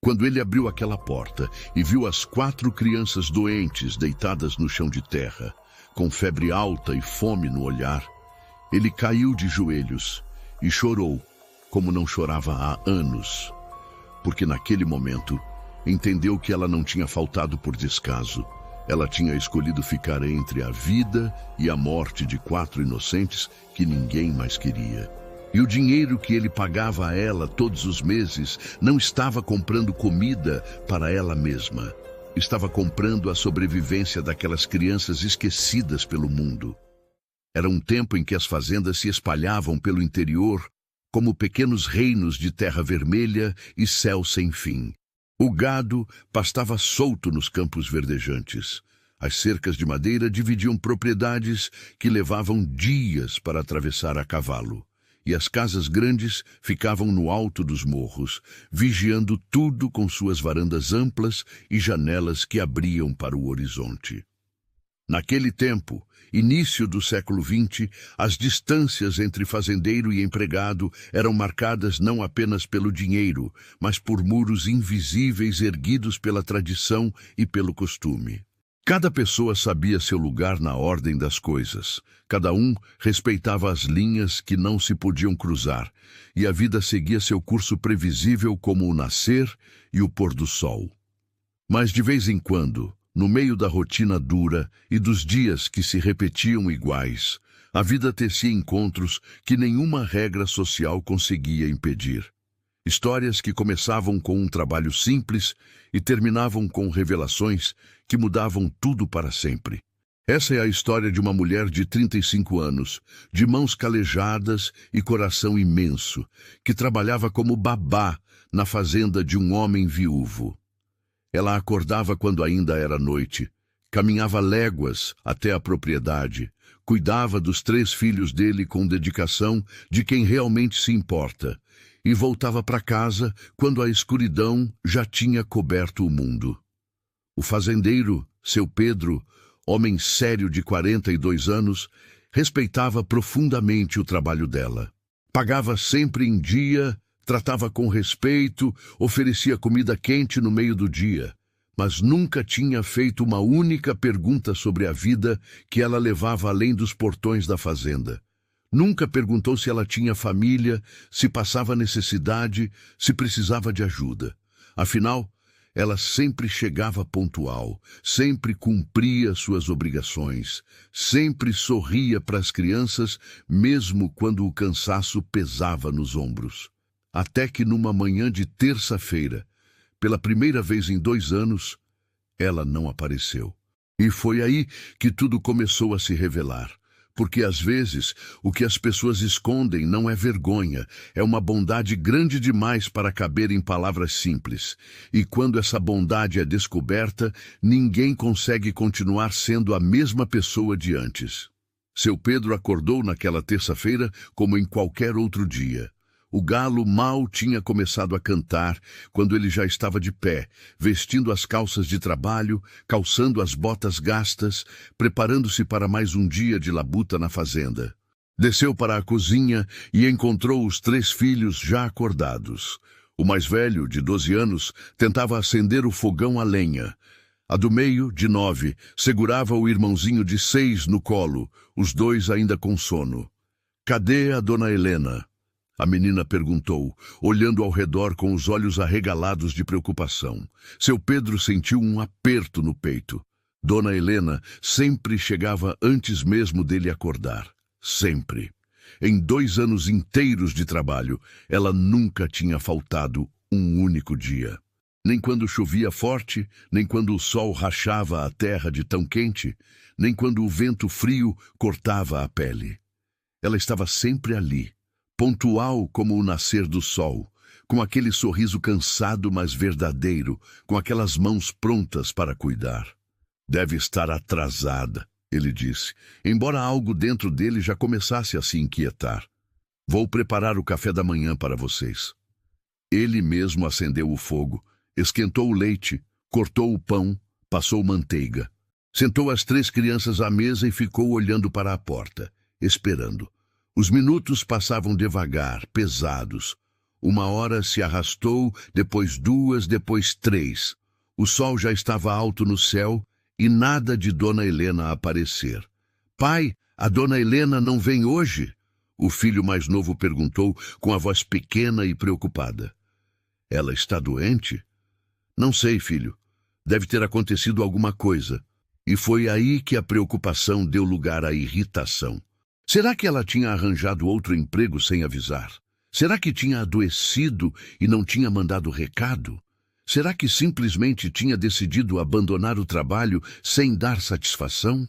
Quando ele abriu aquela porta e viu as 4 crianças doentes deitadas no chão de terra, com febre alta e fome no olhar, ele caiu de joelhos e chorou como não chorava há anos, porque naquele momento entendeu que ela não tinha faltado por descaso. Ela tinha escolhido ficar entre a vida e a morte de 4 inocentes que ninguém mais queria. E o dinheiro que ele pagava a ela todos os meses não estava comprando comida para ela mesma. Estava comprando a sobrevivência daquelas crianças esquecidas pelo mundo. Era um tempo em que as fazendas se espalhavam pelo interior como pequenos reinos de terra vermelha e céu sem fim. O gado pastava solto nos campos verdejantes. As cercas de madeira dividiam propriedades que levavam dias para atravessar a cavalo. E as casas grandes ficavam no alto dos morros, vigiando tudo com suas varandas amplas e janelas que abriam para o horizonte. Naquele tempo, início do século XX, as distâncias entre fazendeiro e empregado eram marcadas não apenas pelo dinheiro, mas por muros invisíveis erguidos pela tradição e pelo costume. Cada pessoa sabia seu lugar na ordem das coisas. Cada um respeitava as linhas que não se podiam cruzar, e a vida seguia seu curso previsível como o nascer e o pôr do sol. Mas de vez em quando, no meio da rotina dura e dos dias que se repetiam iguais, a vida tecia encontros que nenhuma regra social conseguia impedir. Histórias que começavam com um trabalho simples e terminavam com revelações que mudavam tudo para sempre. Essa é a história de uma mulher de 35 anos, de mãos calejadas e coração imenso, que trabalhava como babá na fazenda de um homem viúvo. Ela acordava quando ainda era noite, caminhava léguas até a propriedade, cuidava dos 3 filhos dele com dedicação de quem realmente se importa, e voltava para casa quando a escuridão já tinha coberto o mundo. O fazendeiro, seu Pedro, homem sério de 42 anos, respeitava profundamente o trabalho dela. Pagava sempre em dia, tratava com respeito, oferecia comida quente no meio do dia, mas nunca tinha feito uma única pergunta sobre a vida que ela levava além dos portões da fazenda. Nunca perguntou se ela tinha família, se passava necessidade, se precisava de ajuda. Afinal, ela sempre chegava pontual, sempre cumpria suas obrigações, sempre sorria para as crianças, mesmo quando o cansaço pesava nos ombros. Até que numa manhã de terça-feira, pela primeira vez em 2 anos, ela não apareceu. E foi aí que tudo começou a se revelar. Porque às vezes o que as pessoas escondem não é vergonha, é uma bondade grande demais para caber em palavras simples. E quando essa bondade é descoberta, ninguém consegue continuar sendo a mesma pessoa de antes. Seu Pedro acordou naquela terça-feira como em qualquer outro dia. O galo mal tinha começado a cantar quando ele já estava de pé, vestindo as calças de trabalho, calçando as botas gastas, preparando-se para mais um dia de labuta na fazenda. Desceu para a cozinha e encontrou os 3 filhos já acordados. O mais velho, de 12 anos, tentava acender o fogão a lenha. A do meio, de 9, segurava o irmãozinho de 6 no colo, os 2 ainda com sono. "Cadê a dona Helena?" A menina perguntou, olhando ao redor com os olhos arregalados de preocupação. Seu Pedro sentiu um aperto no peito. Dona Helena sempre chegava antes mesmo dele acordar. Sempre. Em 2 anos inteiros de trabalho, ela nunca tinha faltado um único dia. Nem quando chovia forte, nem quando o sol rachava a terra de tão quente, nem quando o vento frio cortava a pele. Ela estava sempre ali, pontual como o nascer do sol, com aquele sorriso cansado mas verdadeiro, com aquelas mãos prontas para cuidar. "Deve estar atrasada", ele disse, embora algo dentro dele já começasse a se inquietar. "Vou preparar o café da manhã para vocês." Ele mesmo acendeu o fogo, esquentou o leite, cortou o pão, passou manteiga. Sentou as 3 crianças à mesa e ficou olhando para a porta, esperando. Os minutos passavam devagar, pesados. Uma hora se arrastou, depois 2, depois 3. O sol já estava alto no céu e nada de Dona Helena a aparecer. Pai, a Dona Helena não vem hoje? O filho mais novo perguntou com a voz pequena e preocupada. Ela está doente? Não sei, filho. Deve ter acontecido alguma coisa. E foi aí que a preocupação deu lugar à irritação. Será que ela tinha arranjado outro emprego sem avisar? Será que tinha adoecido e não tinha mandado recado? Será que simplesmente tinha decidido abandonar o trabalho sem dar satisfação?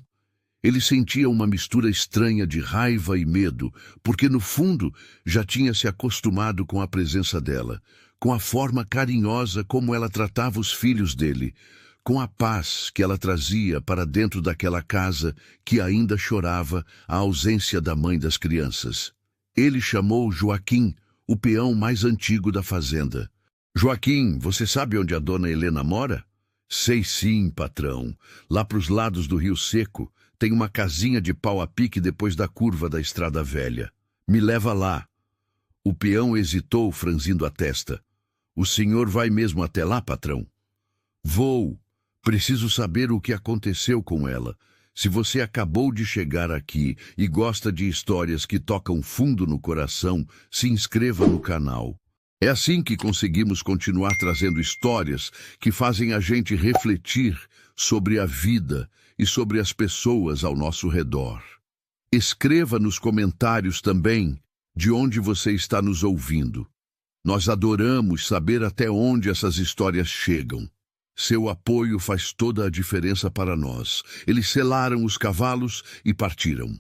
Ele sentia uma mistura estranha de raiva e medo, porque no fundo já tinha se acostumado com a presença dela, com a forma carinhosa como ela tratava os filhos dele, com a paz que ela trazia para dentro daquela casa que ainda chorava a ausência da mãe das crianças. Ele chamou Joaquim, o peão mais antigo da fazenda. Joaquim, você sabe onde a Dona Helena mora? Sei sim, patrão. Lá para os lados do Rio Seco, tem uma casinha de pau a pique depois da curva da Estrada Velha. Me leva lá. O peão hesitou, franzindo a testa. O senhor vai mesmo até lá, patrão? Vou. Preciso saber o que aconteceu com ela. Se você acabou de chegar aqui e gosta de histórias que tocam fundo no coração, se inscreva no canal. É assim que conseguimos continuar trazendo histórias que fazem a gente refletir sobre a vida e sobre as pessoas ao nosso redor. Escreva nos comentários também de onde você está nos ouvindo. Nós adoramos saber até onde essas histórias chegam. Seu apoio faz toda a diferença para nós. Eles selaram os cavalos e partiram.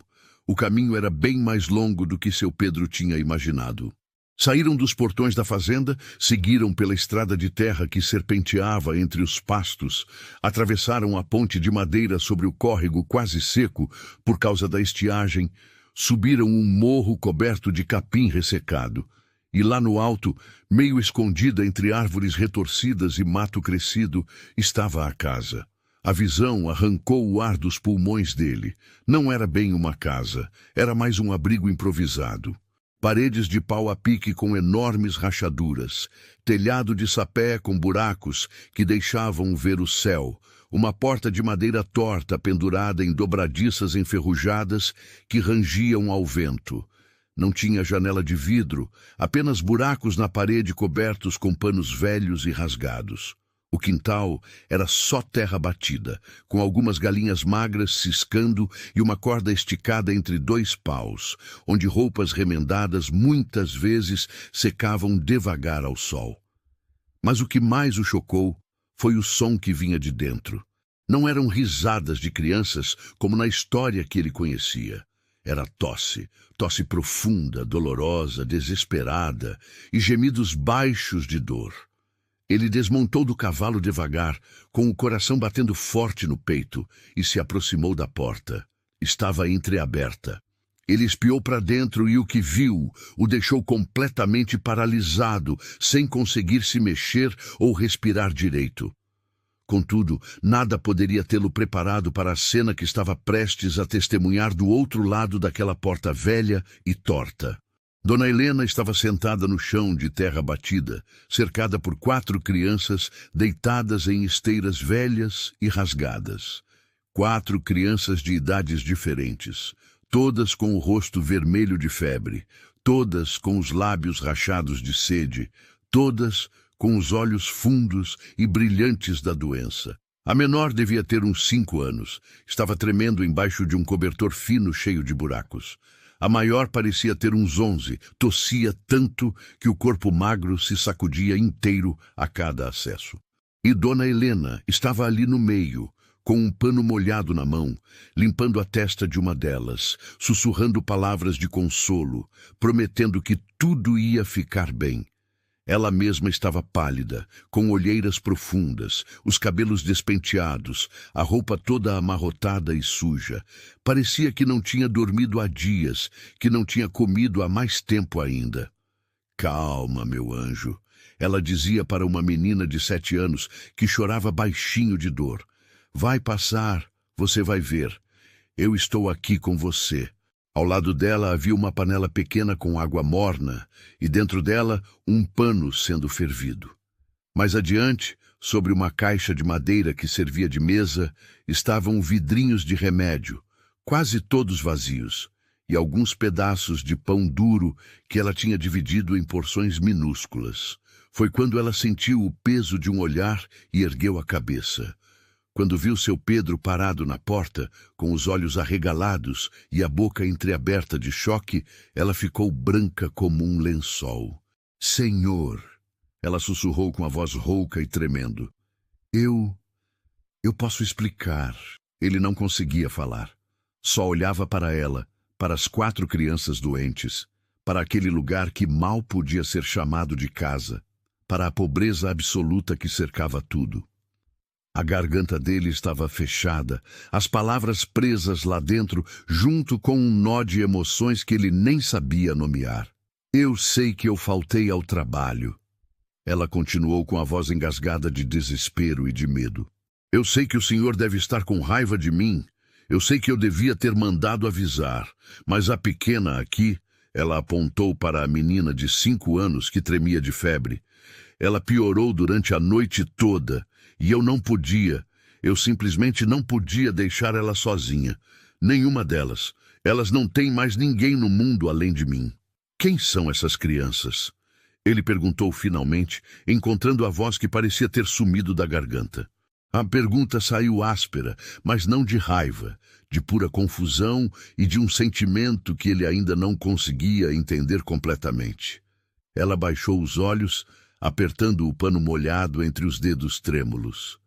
O caminho era bem mais longo do que seu Pedro tinha imaginado. Saíram dos portões da fazenda, seguiram pela estrada de terra que serpenteava entre os pastos, atravessaram a ponte de madeira sobre o córrego quase seco por causa da estiagem, subiram um morro coberto de capim ressecado. E lá no alto, meio escondida entre árvores retorcidas e mato crescido, estava a casa. A visão arrancou o ar dos pulmões dele. Não era bem uma casa, era mais um abrigo improvisado. Paredes de pau a pique com enormes rachaduras, telhado de sapé com buracos que deixavam ver o céu, uma porta de madeira torta pendurada em dobradiças enferrujadas que rangiam ao vento. Não tinha janela de vidro, apenas buracos na parede cobertos com panos velhos e rasgados. O quintal era só terra batida, com algumas galinhas magras ciscando e uma corda esticada entre 2 paus, onde roupas remendadas muitas vezes secavam devagar ao sol. Mas o que mais o chocou foi o som que vinha de dentro. Não eram risadas de crianças como na história que ele conhecia. Era tosse profunda, dolorosa, desesperada e gemidos baixos de dor. Ele desmontou do cavalo devagar, com o coração batendo forte no peito, e se aproximou da porta. Estava entreaberta. Ele espiou para dentro e o que viu o deixou completamente paralisado, sem conseguir se mexer ou respirar direito. Contudo, nada poderia tê-lo preparado para a cena que estava prestes a testemunhar do outro lado daquela porta velha e torta. Dona Helena estava sentada no chão de terra batida, cercada por 4 crianças deitadas em esteiras velhas e rasgadas. 4 crianças de idades diferentes, todas com o rosto vermelho de febre, todas com os lábios rachados de sede, todas com os olhos fundos e brilhantes da doença. A menor devia ter uns 5 anos. Estava tremendo embaixo de um cobertor fino cheio de buracos. A maior parecia ter uns 11, tossia tanto que o corpo magro se sacudia inteiro a cada acesso. E Dona Helena estava ali no meio, com um pano molhado na mão, limpando a testa de uma delas, sussurrando palavras de consolo, prometendo que tudo ia ficar bem. Ela mesma estava pálida, com olheiras profundas, os cabelos despenteados, a roupa toda amarrotada e suja. Parecia que não tinha dormido há dias, que não tinha comido há mais tempo ainda. Calma, meu anjo, ela dizia para uma menina de 7 anos que chorava baixinho de dor. Vai passar, você vai ver. Eu estou aqui com você. Ao lado dela havia uma panela pequena com água morna e dentro dela um pano sendo fervido. Mais adiante, sobre uma caixa de madeira que servia de mesa, estavam vidrinhos de remédio, quase todos vazios, e alguns pedaços de pão duro que ela tinha dividido em porções minúsculas. Foi quando ela sentiu o peso de um olhar e ergueu a cabeça. Quando viu seu Pedro parado na porta, com os olhos arregalados e a boca entreaberta de choque, ela ficou branca como um lençol. Senhor! Ela sussurrou com a voz rouca e tremendo. Eu posso explicar. Ele não conseguia falar. Só olhava para ela, para as 4 crianças doentes, para aquele lugar que mal podia ser chamado de casa, para a pobreza absoluta que cercava tudo. A garganta dele estava fechada, as palavras presas lá dentro, junto com um nó de emoções que ele nem sabia nomear. Eu sei que eu faltei ao trabalho. Ela continuou com a voz engasgada de desespero e de medo. Eu sei que o senhor deve estar com raiva de mim. Eu sei que eu devia ter mandado avisar, mas a pequena aqui, ela apontou para a menina de 5 anos que tremia de febre. Ela piorou durante a noite toda. E eu simplesmente não podia deixar ela sozinha. Nenhuma delas. Elas não têm mais ninguém no mundo além de mim. Quem são essas crianças? Ele perguntou finalmente, encontrando a voz que parecia ter sumido da garganta. A pergunta saiu áspera, mas não de raiva, de pura confusão e de um sentimento que ele ainda não conseguia entender completamente. Ela baixou os olhos, apertando o pano molhado entre os dedos trêmulos.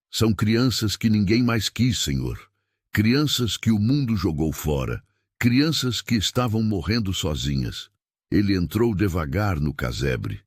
São crianças que ninguém mais quis, senhor. Crianças que o mundo jogou fora. Crianças que estavam morrendo sozinhas. Ele entrou devagar no casebre.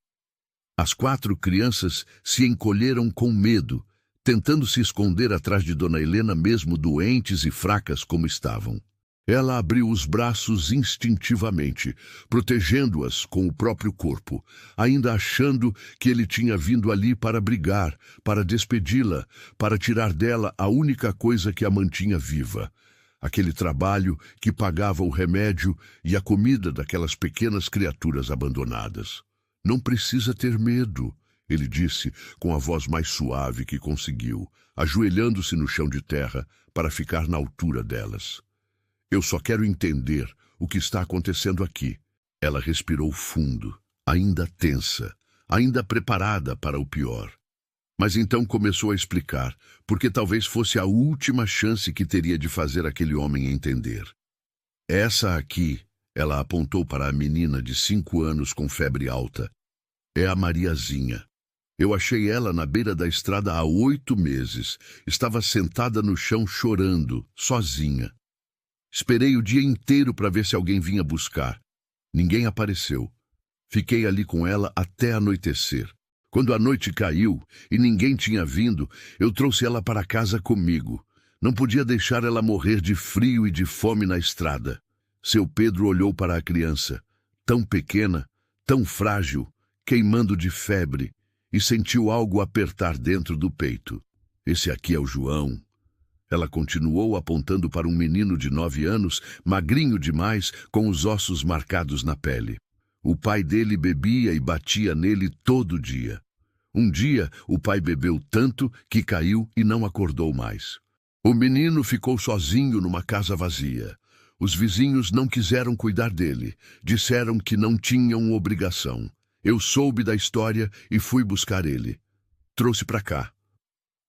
As 4 crianças se encolheram com medo, tentando se esconder atrás de Dona Helena, mesmo doentes e fracas como estavam. Ela abriu os braços instintivamente, protegendo-as com o próprio corpo, ainda achando que ele tinha vindo ali para brigar, para despedi-la, para tirar dela a única coisa que a mantinha viva. Aquele trabalho que pagava o remédio e a comida daquelas pequenas criaturas abandonadas. Não precisa ter medo, ele disse com a voz mais suave que conseguiu, ajoelhando-se no chão de terra para ficar na altura delas. Eu só quero entender o que está acontecendo aqui. Ela respirou fundo, ainda tensa, ainda preparada para o pior. Mas então começou a explicar, porque talvez fosse a última chance que teria de fazer aquele homem entender. Essa aqui, ela apontou para a menina de 5 anos com febre alta, é a Mariazinha. Eu achei ela na beira da estrada há 8 meses. Estava sentada no chão chorando, sozinha. Esperei o dia inteiro para ver se alguém vinha buscar. Ninguém apareceu. Fiquei ali com ela até anoitecer. Quando a noite caiu e ninguém tinha vindo, eu trouxe ela para casa comigo. Não podia deixar ela morrer de frio e de fome na estrada. Seu Pedro olhou para a criança, tão pequena, tão frágil, queimando de febre, e sentiu algo apertar dentro do peito. Esse aqui é o João. Ela continuou apontando para um menino de 9 anos, magrinho demais, com os ossos marcados na pele. O pai dele bebia e batia nele todo dia. Um dia, o pai bebeu tanto que caiu e não acordou mais. O menino ficou sozinho numa casa vazia. Os vizinhos não quiseram cuidar dele. Disseram que não tinham obrigação. Eu soube da história e fui buscar ele. Trouxe para cá.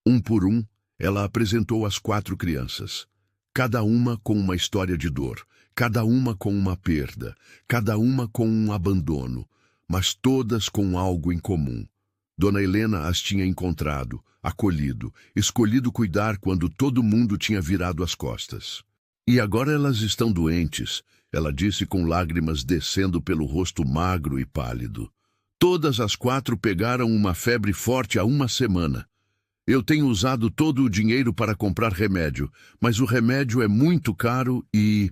Um por um, ela apresentou as 4 crianças. Cada uma com uma história de dor. Cada uma com uma perda. Cada uma com um abandono. Mas todas com algo em comum. Dona Helena as tinha encontrado, acolhido, escolhido cuidar quando todo mundo tinha virado as costas. E agora elas estão doentes, ela disse com lágrimas descendo pelo rosto magro e pálido. Todas as 4 pegaram uma febre forte há 1 semana. Eu tenho usado todo o dinheiro para comprar remédio, mas o remédio é muito caro e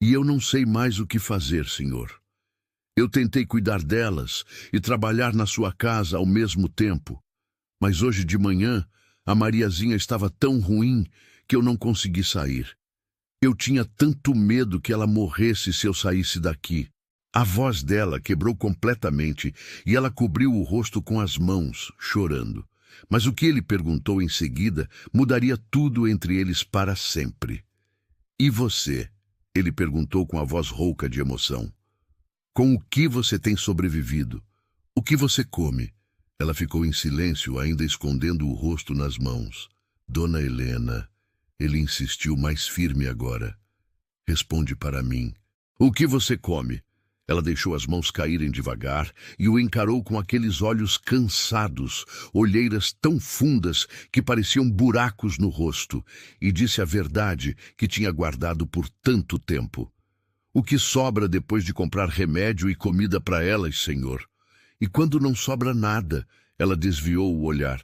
eu não sei mais o que fazer, senhor. Eu tentei cuidar delas e trabalhar na sua casa ao mesmo tempo, mas hoje de manhã a Mariazinha estava tão ruim que eu não consegui sair. Eu tinha tanto medo que ela morresse se eu saísse daqui. A voz dela quebrou completamente e ela cobriu o rosto com as mãos, chorando. Mas o que ele perguntou em seguida mudaria tudo entre eles para sempre. E você? Ele perguntou com a voz rouca de emoção. Com o que você tem sobrevivido? O que você come? Ela ficou em silêncio, ainda escondendo o rosto nas mãos. Dona Helena, ele insistiu mais firme agora. Responde para mim. O que você come? Ela deixou as mãos caírem devagar e o encarou com aqueles olhos cansados, olheiras tão fundas que pareciam buracos no rosto, e disse a verdade que tinha guardado por tanto tempo. O que sobra depois de comprar remédio e comida para elas, senhor? E quando não sobra nada, ela desviou o olhar.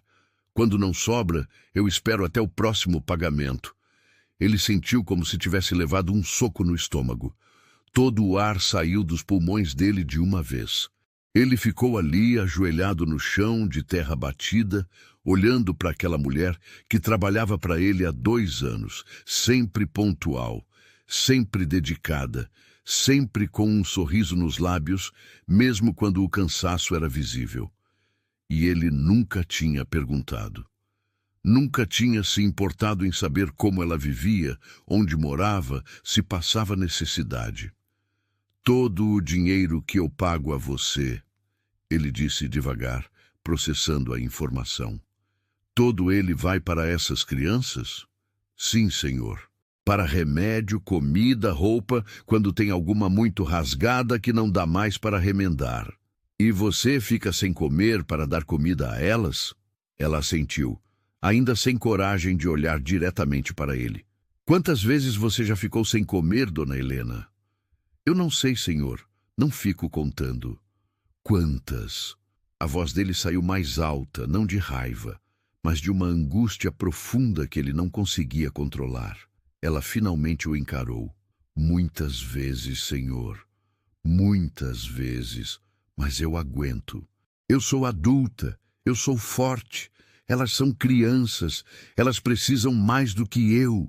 Quando não sobra, eu espero até o próximo pagamento. Ele sentiu como se tivesse levado um soco no estômago. Todo o ar saiu dos pulmões dele de uma vez. Ele ficou ali, ajoelhado no chão, de terra batida, olhando para aquela mulher que trabalhava para ele há 2 anos, sempre pontual, sempre dedicada, sempre com um sorriso nos lábios, mesmo quando o cansaço era visível. E ele nunca tinha perguntado. Nunca tinha se importado em saber como ela vivia, onde morava, se passava necessidade. Todo o dinheiro que eu pago a você, ele disse devagar, processando a informação. Todo ele vai para essas crianças? Sim, senhor. Para remédio, comida, roupa, quando tem alguma muito rasgada que não dá mais para remendar. E você fica sem comer para dar comida a elas? Ela assentiu, ainda sem coragem de olhar diretamente para ele. Quantas vezes você já ficou sem comer, dona Helena? Eu não sei, senhor. Não fico contando. Quantas? A voz dele saiu mais alta, não de raiva, mas de uma angústia profunda que ele não conseguia controlar. Ela finalmente o encarou. Muitas vezes, senhor. Muitas vezes. Mas eu aguento. Eu sou adulta. Eu sou forte. Elas são crianças. Elas precisam mais do que eu.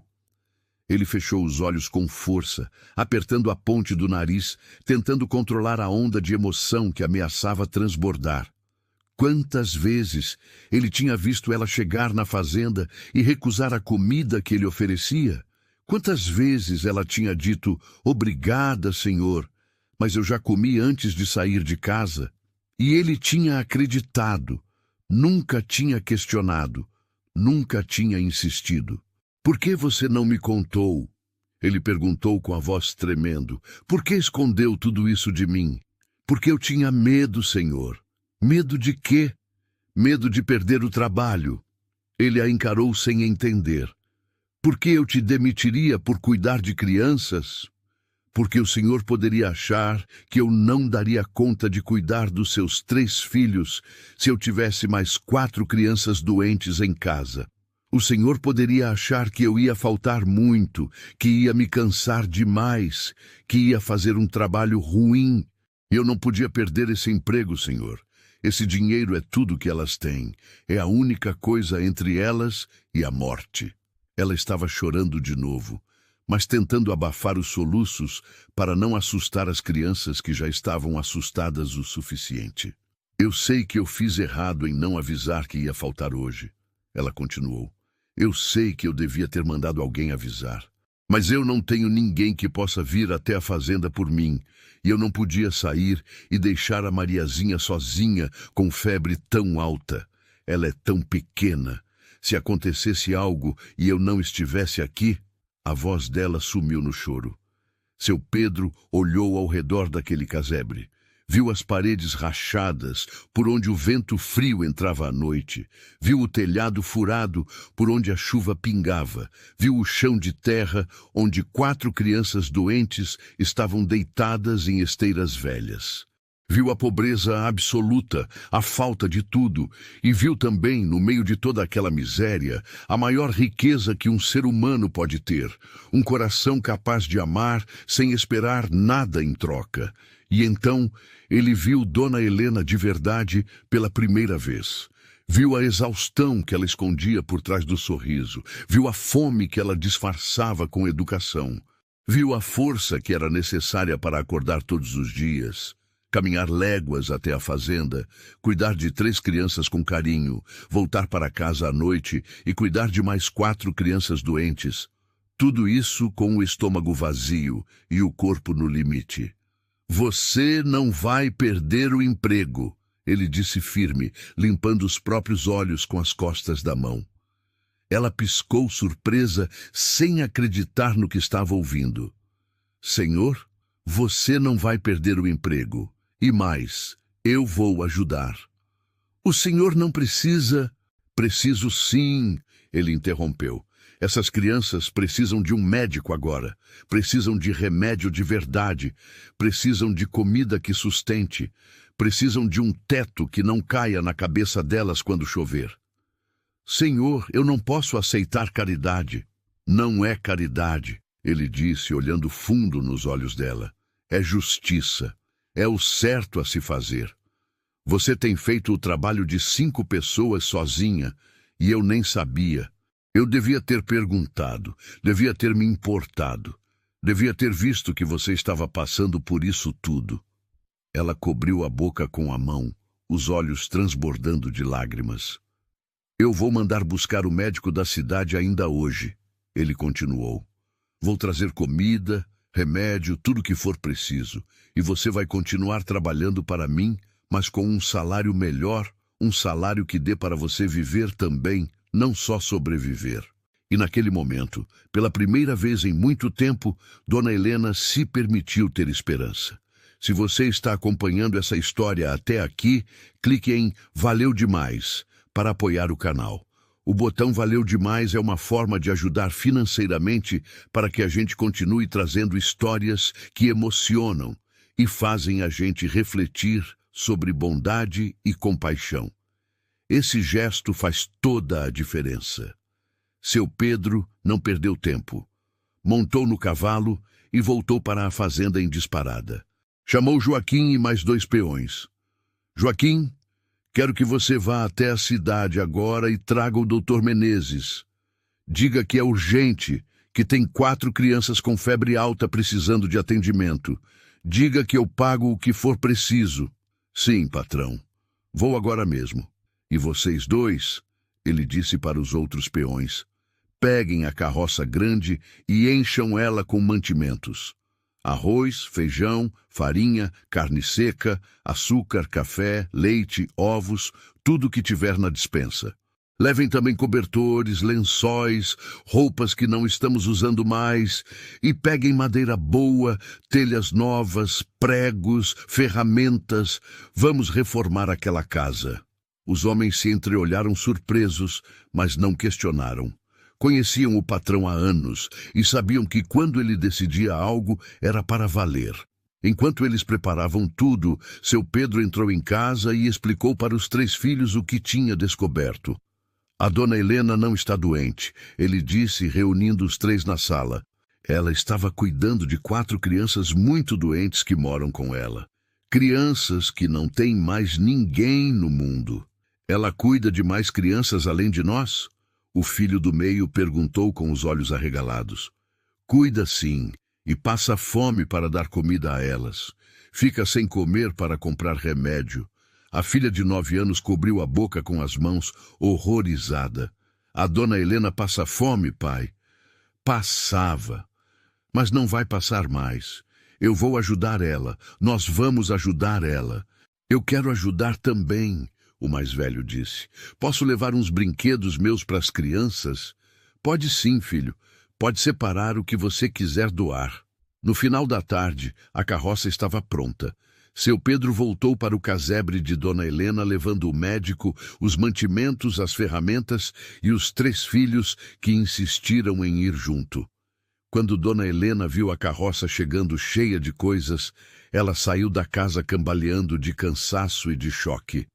Ele fechou os olhos com força, apertando a ponte do nariz, tentando controlar a onda de emoção que ameaçava transbordar. Quantas vezes ele tinha visto ela chegar na fazenda e recusar a comida que ele oferecia? Quantas vezes ela tinha dito, obrigada, senhor, mas eu já comi antes de sair de casa? E ele tinha acreditado, nunca tinha questionado, nunca tinha insistido. Por que você não me contou? Ele perguntou com a voz tremendo. Por que escondeu tudo isso de mim? Porque eu tinha medo, senhor. Medo de quê? Medo de perder o trabalho. Ele a encarou sem entender. Por que eu te demitiria por cuidar de crianças? Porque o senhor poderia achar que eu não daria conta de cuidar dos seus 3 filhos se eu tivesse mais 4 crianças doentes em casa. O senhor poderia achar que eu ia faltar muito, que ia me cansar demais, que ia fazer um trabalho ruim. Eu não podia perder esse emprego, senhor. Esse dinheiro é tudo que elas têm. É a única coisa entre elas e a morte. Ela estava chorando de novo, mas tentando abafar os soluços para não assustar as crianças que já estavam assustadas o suficiente. Eu sei que eu fiz errado em não avisar que ia faltar hoje. Ela continuou. Eu sei que eu devia ter mandado alguém avisar. Mas eu não tenho ninguém que possa vir até a fazenda por mim, e eu não podia sair e deixar a Mariazinha sozinha com febre tão alta. Ela é tão pequena. Se acontecesse algo e eu não estivesse aqui, a voz dela sumiu no choro. Seu Pedro olhou ao redor daquele casebre. Viu as paredes rachadas por onde o vento frio entrava à noite. Viu o telhado furado por onde a chuva pingava. Viu o chão de terra onde 4 crianças doentes estavam deitadas em esteiras velhas. Viu a pobreza absoluta, a falta de tudo, e viu também, no meio de toda aquela miséria, a maior riqueza que um ser humano pode ter, um coração capaz de amar sem esperar nada em troca. E então ele viu Dona Helena de verdade pela primeira vez. Viu a exaustão que ela escondia por trás do sorriso. Viu a fome que ela disfarçava com educação. Viu a força que era necessária para acordar todos os dias, caminhar léguas até a fazenda, cuidar de 3 crianças com carinho, voltar para casa à noite e cuidar de mais 4 crianças doentes. Tudo isso com o estômago vazio e o corpo no limite. Você não vai perder o emprego, ele disse firme, limpando os próprios olhos com as costas da mão. Ela piscou surpresa, sem acreditar no que estava ouvindo. Senhor, você não vai perder o emprego. E mais, eu vou ajudar. O senhor não precisa... Preciso sim, ele interrompeu. Essas crianças precisam de um médico agora. Precisam de remédio de verdade. Precisam de comida que sustente. Precisam de um teto que não caia na cabeça delas quando chover. Senhor, eu não posso aceitar caridade. Não é caridade, ele disse, olhando fundo nos olhos dela. É justiça. É o certo a se fazer. Você tem feito o trabalho de 5 pessoas sozinha, e eu nem sabia. Eu devia ter perguntado, devia ter me importado, devia ter visto que você estava passando por isso tudo. Ela cobriu a boca com a mão, os olhos transbordando de lágrimas. Eu vou mandar buscar o médico da cidade ainda hoje, ele continuou. Vou trazer comida, remédio, tudo o que for preciso, e você vai continuar trabalhando para mim, mas com um salário melhor, um salário que dê para você viver também, não só sobreviver. E naquele momento, pela primeira vez em muito tempo, Dona Helena se permitiu ter esperança. Se você está acompanhando essa história até aqui, clique em Valeu Demais para apoiar o canal. O botão Valeu Demais é uma forma de ajudar financeiramente para que a gente continue trazendo histórias que emocionam e fazem a gente refletir sobre bondade e compaixão. Esse gesto faz toda a diferença. Seu Pedro não perdeu tempo. Montou no cavalo e voltou para a fazenda em disparada. Chamou Joaquim e mais 2 peões. Joaquim, quero que você vá até a cidade agora e traga o Dr. Menezes. Diga que é urgente, que tem 4 crianças com febre alta precisando de atendimento. Diga que eu pago o que for preciso. Sim, patrão. Vou agora mesmo. E vocês 2, ele disse para os outros peões, peguem a carroça grande e encham ela com mantimentos. Arroz, feijão, farinha, carne seca, açúcar, café, leite, ovos, tudo que tiver na despensa. Levem também cobertores, lençóis, roupas que não estamos usando mais, e peguem madeira boa, telhas novas, pregos, ferramentas. Vamos reformar aquela casa. Os homens se entreolharam surpresos, mas não questionaram. Conheciam o patrão há anos e sabiam que quando ele decidia algo era para valer. Enquanto eles preparavam tudo, seu Pedro entrou em casa e explicou para os 3 filhos o que tinha descoberto. A dona Helena não está doente, ele disse, reunindo os 3 na sala. Ela estava cuidando de 4 crianças muito doentes que moram com ela. Crianças que não têm mais ninguém no mundo. Ela cuida de mais crianças além de nós? O filho do meio perguntou com os olhos arregalados. Cuida sim, e passa fome para dar comida a elas. Fica sem comer para comprar remédio. A filha de 9 anos cobriu a boca com as mãos, horrorizada. A dona Helena passa fome, pai. Passava. Mas não vai passar mais. Eu vou ajudar ela. Nós vamos ajudar ela. Eu quero ajudar também, o mais velho disse. Posso levar uns brinquedos meus para as crianças? Pode sim, filho. Pode separar o que você quiser doar. No final da tarde, a carroça estava pronta. Seu Pedro voltou para o casebre de Dona Helena, levando o médico, os mantimentos, as ferramentas e os 3 filhos que insistiram em ir junto. Quando Dona Helena viu a carroça chegando cheia de coisas, ela saiu da casa cambaleando de cansaço e de choque.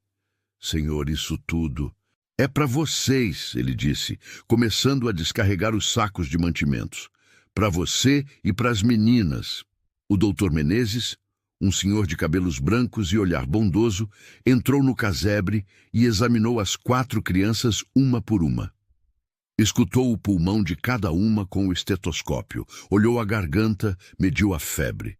Senhor, isso tudo é para vocês, ele disse, começando a descarregar os sacos de mantimentos. Para você e para as meninas. O doutor Menezes, Um senhor de cabelos brancos e olhar bondoso entrou no casebre e examinou as 4 crianças uma por uma. Escutou o pulmão de cada uma com o estetoscópio, olhou a garganta, mediu a febre.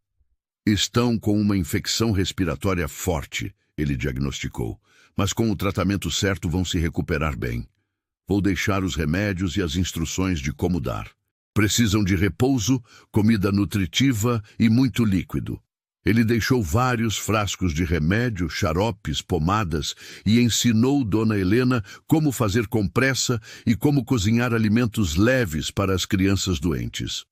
Estão com uma infecção respiratória forte, ele diagnosticou, mas com o tratamento certo vão se recuperar bem. Vou deixar os remédios e as instruções de como dar. Precisam de repouso, comida nutritiva e muito líquido. Ele deixou vários frascos de remédio, xaropes, pomadas e ensinou Dona Helena como fazer compressa e como cozinhar alimentos leves para as crianças doentes.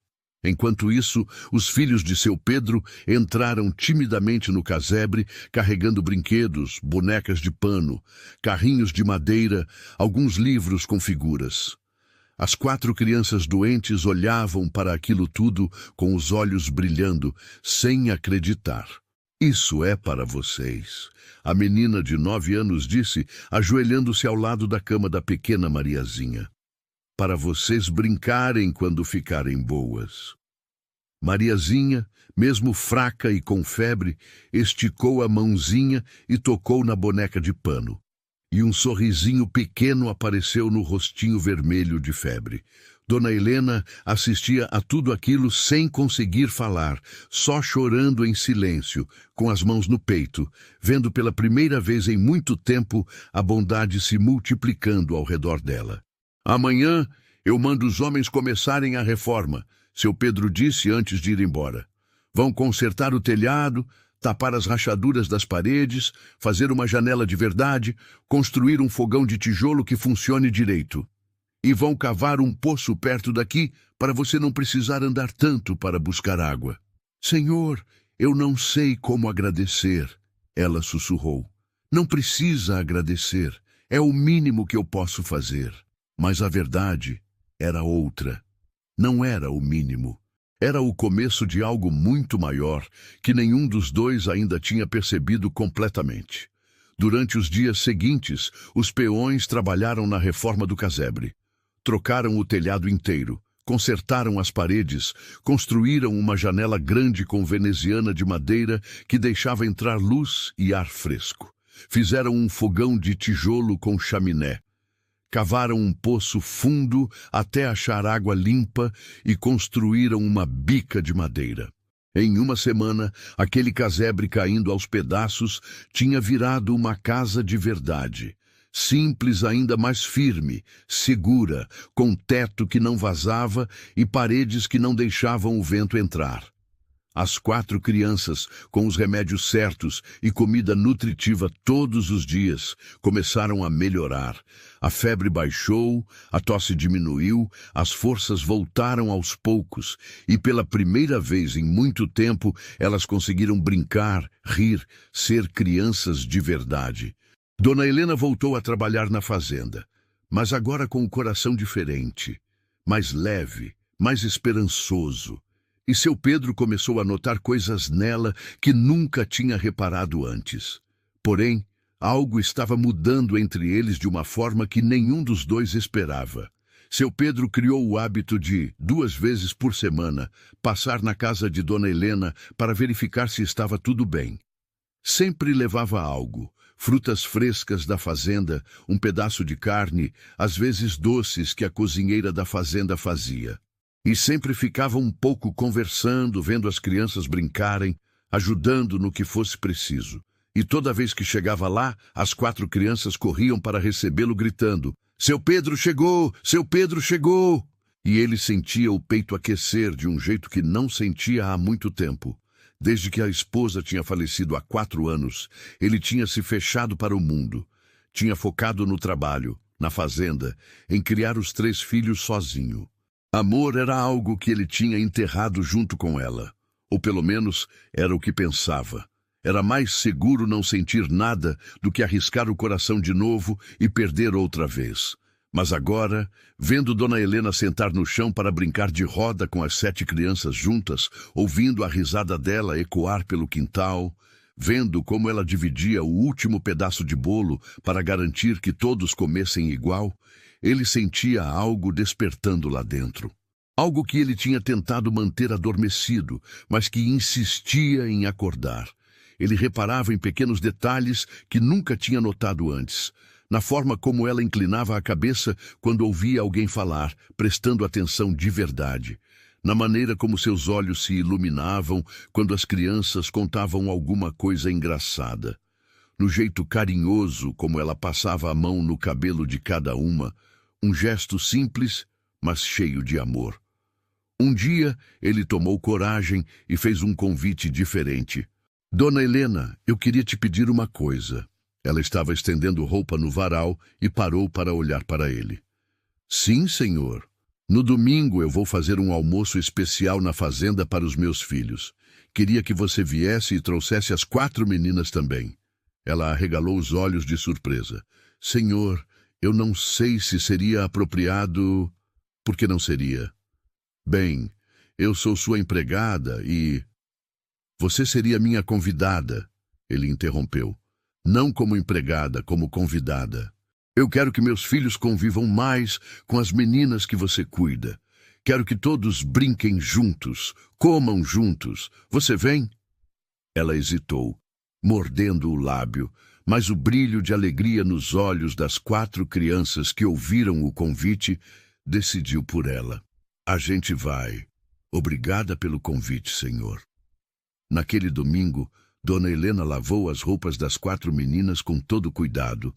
Enquanto isso, os filhos de seu Pedro entraram timidamente no casebre, carregando brinquedos, bonecas de pano, carrinhos de madeira, alguns livros com figuras. As 4 crianças doentes olhavam para aquilo tudo com os olhos brilhando, sem acreditar. Isso é para vocês, a menina de 9 anos disse, ajoelhando-se ao lado da cama da pequena Mariazinha. Para vocês brincarem quando ficarem boas. Mariazinha, mesmo fraca e com febre, esticou a mãozinha e tocou na boneca de pano. E um sorrisinho pequeno apareceu no rostinho vermelho de febre. Dona Helena assistia a tudo aquilo sem conseguir falar, só chorando em silêncio, com as mãos no peito, vendo pela primeira vez em muito tempo a bondade se multiplicando ao redor dela. Amanhã eu mando os homens começarem a reforma, seu Pedro disse antes de ir embora. Vão consertar o telhado, tapar as rachaduras das paredes, fazer uma janela de verdade, construir um fogão de tijolo que funcione direito. E vão cavar um poço perto daqui para você não precisar andar tanto para buscar água. Senhor, eu não sei como agradecer, ela sussurrou. Não precisa agradecer, é o mínimo que eu posso fazer. Mas a verdade era outra. Não era o mínimo. Era o começo de algo muito maior, que nenhum dos dois ainda tinha percebido completamente. Durante os dias seguintes, os peões trabalharam na reforma do casebre. Trocaram o telhado inteiro, consertaram as paredes, construíram uma janela grande com veneziana de madeira que deixava entrar luz e ar fresco. Fizeram um fogão de tijolo com chaminé. Cavaram um poço fundo até achar água limpa e construíram uma bica de madeira. Em uma semana, aquele casebre caindo aos pedaços tinha virado uma casa de verdade. Simples, ainda mais firme, segura, com teto que não vazava e paredes que não deixavam o vento entrar. As 4 crianças, com os remédios certos e comida nutritiva todos os dias, começaram a melhorar. A febre baixou, a tosse diminuiu, as forças voltaram aos poucos e pela primeira vez em muito tempo elas conseguiram brincar, rir, ser crianças de verdade. Dona Helena voltou a trabalhar na fazenda, mas agora com o coração diferente, mais leve, mais esperançoso. E seu Pedro começou a notar coisas nela que nunca tinha reparado antes. Porém, algo estava mudando entre eles de uma forma que nenhum dos dois esperava. Seu Pedro criou o hábito de, 2 vezes por semana, passar na casa de Dona Helena para verificar se estava tudo bem. Sempre levava algo, frutas frescas da fazenda, um pedaço de carne, às vezes doces que a cozinheira da fazenda fazia. E sempre ficava um pouco conversando, vendo as crianças brincarem, ajudando no que fosse preciso. E toda vez que chegava lá, as 4 crianças corriam para recebê-lo gritando: "Seu Pedro chegou! Seu Pedro chegou!" E ele sentia o peito aquecer de um jeito que não sentia há muito tempo. Desde que a esposa tinha falecido há 4 anos, ele tinha se fechado para o mundo. Tinha focado no trabalho, na fazenda, em criar os 3 filhos sozinho. Amor era algo que ele tinha enterrado junto com ela. Ou pelo menos era o que pensava. Era mais seguro não sentir nada do que arriscar o coração de novo e perder outra vez. Mas agora, vendo Dona Helena sentar no chão para brincar de roda com as 7 crianças juntas, ouvindo a risada dela ecoar pelo quintal, vendo como ela dividia o último pedaço de bolo para garantir que todos comessem igual, ele sentia algo despertando lá dentro. Algo que ele tinha tentado manter adormecido, mas que insistia em acordar. Ele reparava em pequenos detalhes que nunca tinha notado antes. Na forma como ela inclinava a cabeça quando ouvia alguém falar, prestando atenção de verdade. Na maneira como seus olhos se iluminavam quando as crianças contavam alguma coisa engraçada. No jeito carinhoso como ela passava a mão no cabelo de cada uma, um gesto simples, mas cheio de amor. Um dia, ele tomou coragem e fez um convite diferente. Dona Helena, eu queria te pedir uma coisa. Ela estava estendendo roupa no varal e parou para olhar para ele. Sim, senhor. No domingo eu vou fazer um almoço especial na fazenda para os meus filhos. Queria que você viesse e trouxesse as 4 meninas também. Ela arregalou os olhos de surpresa. Senhor, eu não sei se seria apropriado... Por que não seria? Bem, eu sou sua empregada e... Você seria minha convidada, ele interrompeu. Não como empregada, como convidada. Eu quero que meus filhos convivam mais com as meninas que você cuida. Quero que todos brinquem juntos, comam juntos. Você vem? Ela hesitou, mordendo o lábio, mas o brilho de alegria nos olhos das 4 crianças que ouviram o convite decidiu por ela. A gente vai. Obrigada pelo convite, senhor. Naquele domingo, Dona Helena lavou as roupas das 4 meninas com todo cuidado,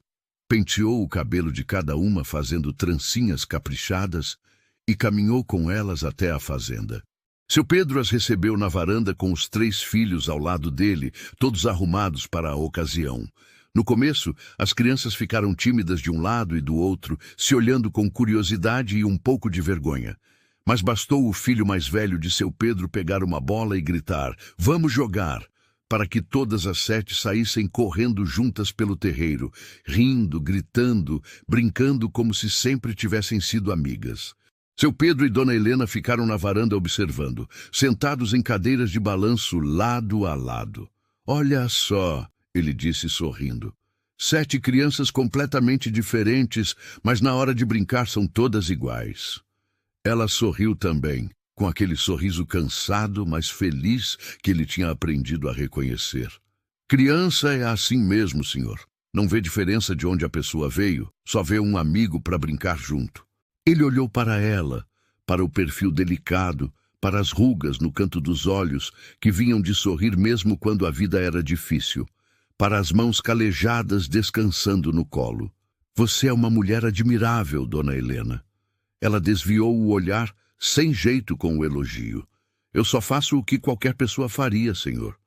penteou o cabelo de cada uma fazendo trancinhas caprichadas e caminhou com elas até a fazenda. Seu Pedro as recebeu na varanda com os 3 filhos ao lado dele, todos arrumados para a ocasião. No começo, as crianças ficaram tímidas de um lado e do outro, se olhando com curiosidade e um pouco de vergonha. Mas bastou o filho mais velho de seu Pedro pegar uma bola e gritar, "Vamos jogar!", para que todas as 7 saíssem correndo juntas pelo terreiro, rindo, gritando, brincando como se sempre tivessem sido amigas. Seu Pedro e Dona Helena ficaram na varanda observando, sentados em cadeiras de balanço lado a lado. "Olha só", ele disse sorrindo. 7 crianças completamente diferentes, mas na hora de brincar são todas iguais. Ela sorriu também, com aquele sorriso cansado, mas feliz que ele tinha aprendido a reconhecer. Criança é assim mesmo, senhor. Não vê diferença de onde a pessoa veio, só vê um amigo para brincar junto. Ele olhou para ela, para o perfil delicado, para as rugas no canto dos olhos, que vinham de sorrir mesmo quando a vida era difícil, para as mãos calejadas descansando no colo. Você é uma mulher admirável, Dona Helena. Ela desviou o olhar, sem jeito com o elogio. Eu só faço o que qualquer pessoa faria, senhor.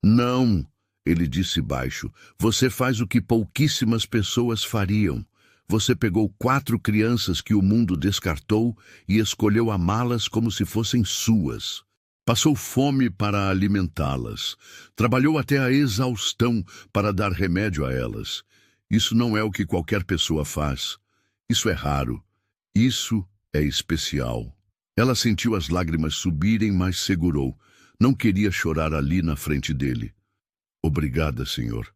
Não, ele disse baixo, você faz o que pouquíssimas pessoas fariam. Você pegou 4 crianças que o mundo descartou e escolheu amá-las como se fossem suas. Passou fome para alimentá-las. Trabalhou até a exaustão para dar remédio a elas. Isso não é o que qualquer pessoa faz. Isso é raro. Isso é especial. Ela sentiu as lágrimas subirem, mas segurou. Não queria chorar ali na frente dele. Obrigada, senhor.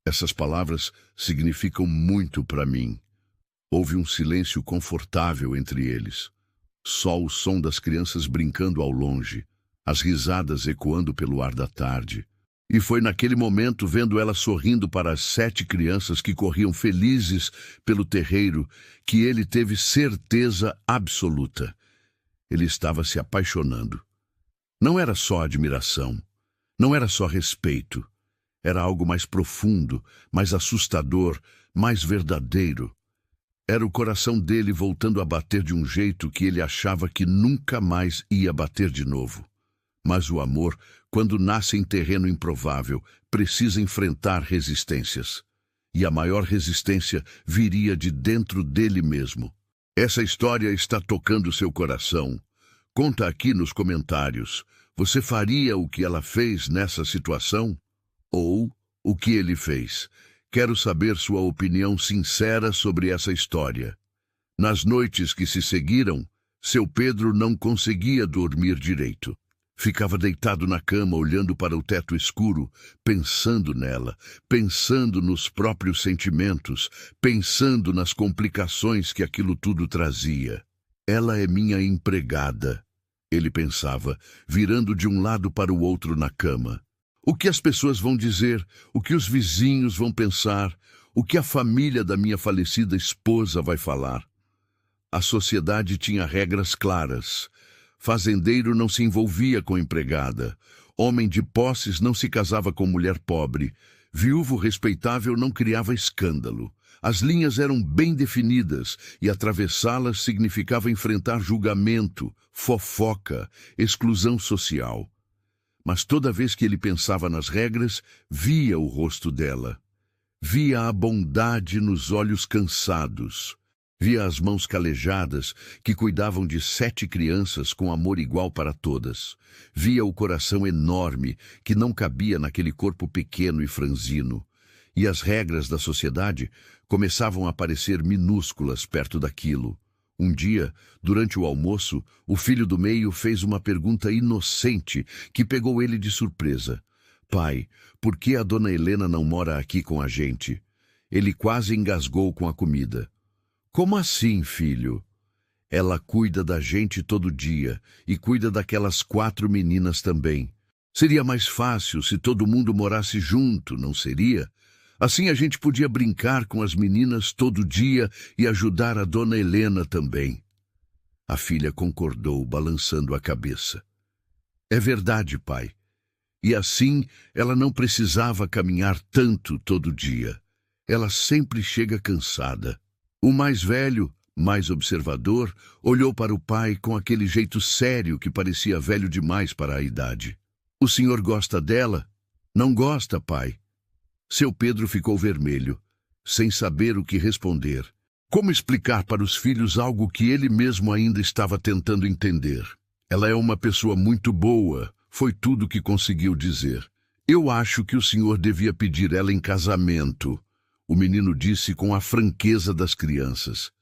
Essas palavras significam muito para mim. Houve um silêncio confortável entre eles. Só o som das crianças brincando ao longe, as risadas ecoando pelo ar da tarde. E foi naquele momento, vendo ela sorrindo para as 7 crianças que corriam felizes pelo terreiro, que ele teve certeza absoluta. Ele estava se apaixonando. Não era só admiração, não era só respeito. Era algo mais profundo, mais assustador, mais verdadeiro. Era o coração dele voltando a bater de um jeito que ele achava que nunca mais ia bater de novo. Mas o amor, quando nasce em terreno improvável, precisa enfrentar resistências. E a maior resistência viria de dentro dele mesmo. Essa história está tocando seu coração. Conta aqui nos comentários. Você faria o que ela fez nessa situação? Ou o que ele fez? Quero saber sua opinião sincera sobre essa história. Nas noites que se seguiram, seu Pedro não conseguia dormir direito. Ficava deitado na cama, olhando para o teto escuro, pensando nela, pensando nos próprios sentimentos, pensando nas complicações que aquilo tudo trazia. Ela é minha empregada, ele pensava, virando de um lado para o outro na cama. O que as pessoas vão dizer? O que os vizinhos vão pensar? O que a família da minha falecida esposa vai falar? A sociedade tinha regras claras. Fazendeiro não se envolvia com empregada. Homem de posses não se casava com mulher pobre. Viúvo respeitável não criava escândalo. As linhas eram bem definidas e atravessá-las significava enfrentar julgamento, fofoca, exclusão social. Mas toda vez que ele pensava nas regras, via o rosto dela. Via a bondade nos olhos cansados. Via as mãos calejadas que cuidavam de 7 crianças com amor igual para todas. Via o coração enorme que não cabia naquele corpo pequeno e franzino. E as regras da sociedade começavam a parecer minúsculas perto daquilo. Um dia, durante o almoço, o filho do meio fez uma pergunta inocente que pegou ele de surpresa. Pai, por que a dona Helena não mora aqui com a gente? Ele quase engasgou com a comida. Como assim, filho? Ela cuida da gente todo dia e cuida daquelas 4 meninas também. Seria mais fácil se todo mundo morasse junto, não seria? Assim a gente podia brincar com as meninas todo dia e ajudar a dona Helena também. A filha concordou, balançando a cabeça. É verdade, pai. E assim ela não precisava caminhar tanto todo dia. Ela sempre chega cansada. O mais velho, mais observador, olhou para o pai com aquele jeito sério que parecia velho demais para a idade. O senhor gosta dela? Não gosta, pai? Seu Pedro ficou vermelho, sem saber o que responder. Como explicar para os filhos algo que ele mesmo ainda estava tentando entender? Ela é uma pessoa muito boa, foi tudo que conseguiu dizer. Eu acho que o senhor devia pedir ela em casamento, o menino disse com a franqueza das crianças.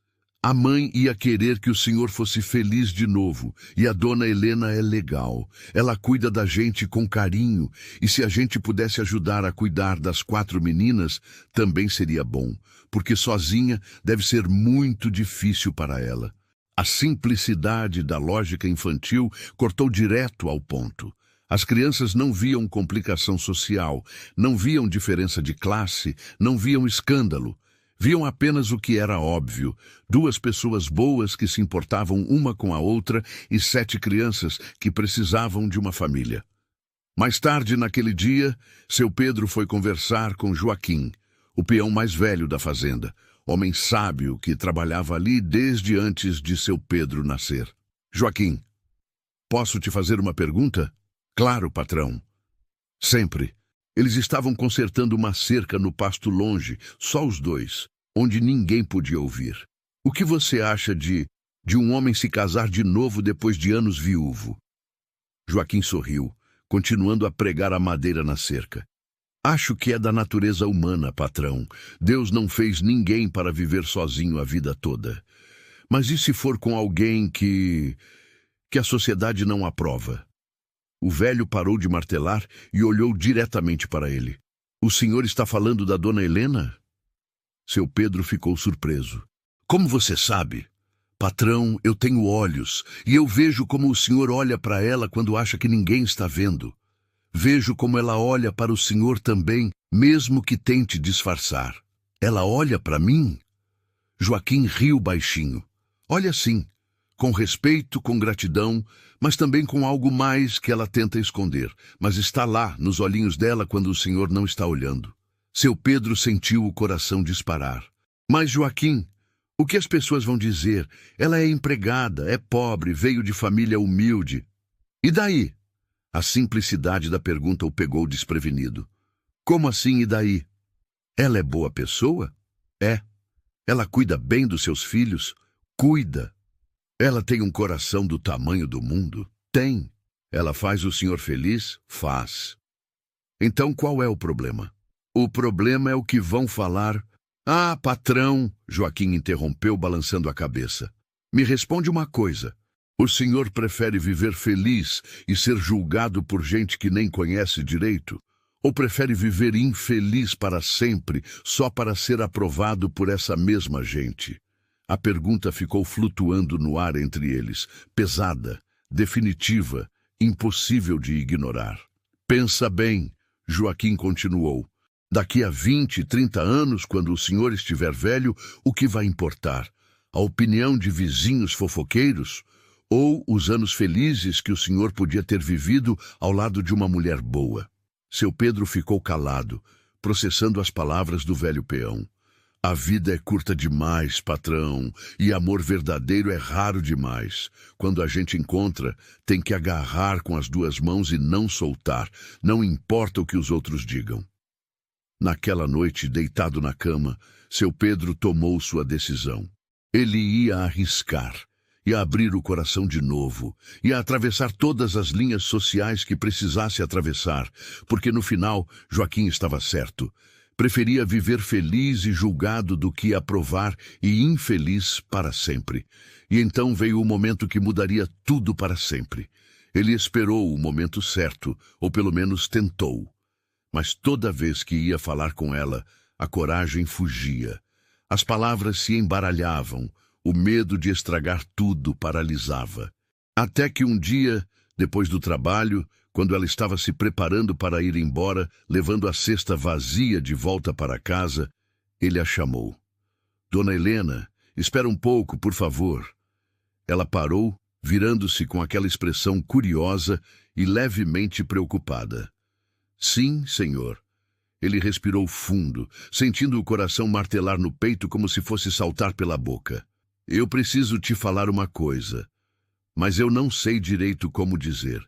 A mãe ia querer que o senhor fosse feliz de novo, e a dona Helena é legal. Ela cuida da gente com carinho, e se a gente pudesse ajudar a cuidar das 4 meninas, também seria bom, porque sozinha deve ser muito difícil para ela. A simplicidade da lógica infantil cortou direto ao ponto. As crianças não viam complicação social, não viam diferença de classe, não viam escândalo. Viam apenas o que era óbvio, 2 pessoas boas que se importavam uma com a outra e 7 crianças que precisavam de uma família. Mais tarde naquele dia, seu Pedro foi conversar com Joaquim, o peão mais velho da fazenda, homem sábio que trabalhava ali desde antes de seu Pedro nascer. Joaquim, posso te fazer uma pergunta? Claro, patrão. Sempre. Eles estavam consertando uma cerca no pasto longe, só os 2, onde ninguém podia ouvir. O que você acha de um homem se casar de novo depois de anos viúvo? Joaquim sorriu, continuando a pregar a madeira na cerca. Acho que é da natureza humana, patrão. Deus não fez ninguém para viver sozinho a vida toda. Mas e se for com alguém que a sociedade não aprova? O velho parou de martelar e olhou diretamente para ele. O senhor está falando da dona Helena? Seu Pedro ficou surpreso. Como você sabe? Patrão, eu tenho olhos, e eu vejo como o senhor olha para ela quando acha que ninguém está vendo. Vejo como ela olha para o senhor também, mesmo que tente disfarçar. Ela olha para mim? Joaquim riu baixinho. Olha sim, com respeito, com gratidão, mas também com algo mais que ela tenta esconder, mas está lá nos olhinhos dela quando o senhor não está olhando. Seu Pedro sentiu o coração disparar. Mas Joaquim, o que as pessoas vão dizer? Ela é empregada, é pobre, veio de família humilde. E daí? A simplicidade da pergunta o pegou desprevenido. Como assim e daí? Ela é boa pessoa? É. Ela cuida bem dos seus filhos? Cuida. Ela tem um coração do tamanho do mundo? Tem. Ela faz o senhor feliz? Faz. Então qual é o problema? O problema é o que vão falar. Ah, patrão, Joaquim interrompeu balançando a cabeça. Me responde uma coisa. O senhor prefere viver feliz e ser julgado por gente que nem conhece direito? Ou prefere viver infeliz para sempre só para ser aprovado por essa mesma gente? A pergunta ficou flutuando no ar entre eles, pesada, definitiva, impossível de ignorar. Pensa bem, Joaquim continuou. Daqui a 20, 30 anos, quando o senhor estiver velho, o que vai importar? A opinião de vizinhos fofoqueiros? Ou os anos felizes que o senhor podia ter vivido ao lado de uma mulher boa? Seu Pedro ficou calado, processando as palavras do velho peão. A vida é curta demais, patrão, e amor verdadeiro é raro demais. Quando a gente encontra, tem que agarrar com as duas mãos e não soltar, não importa o que os outros digam. Naquela noite, deitado na cama, seu Pedro tomou sua decisão. Ele ia arriscar, ia abrir o coração de novo, ia atravessar todas as linhas sociais que precisasse atravessar, porque no final, Joaquim estava certo. Preferia viver feliz e julgado do que aprovar e infeliz para sempre. E então veio o momento que mudaria tudo para sempre. Ele esperou o momento certo, ou pelo menos tentou. Mas toda vez que ia falar com ela, a coragem fugia. As palavras se embaralhavam, o medo de estragar tudo paralisava. Até que um dia, depois do trabalho, quando ela estava se preparando para ir embora, levando a cesta vazia de volta para casa, ele a chamou. Dona Helena, espera um pouco, por favor. Ela parou, virando-se com aquela expressão curiosa e levemente preocupada. Sim, senhor. Ele respirou fundo, sentindo o coração martelar no peito como se fosse saltar pela boca. Eu preciso te falar uma coisa, mas eu não sei direito como dizer.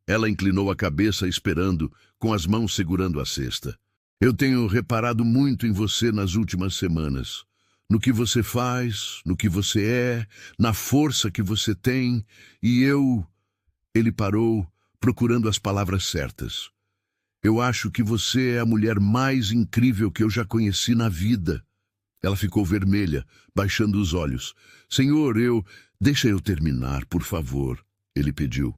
Ela inclinou a cabeça esperando, com as mãos segurando a cesta. Eu tenho reparado muito em você nas últimas semanas. No que você faz, no que você é, na força que você tem, e eu... Ele parou, procurando as palavras certas. Eu acho que você é a mulher mais incrível que eu já conheci na vida. Ela ficou vermelha, baixando os olhos. Senhor, Deixa eu terminar, por favor, ele pediu.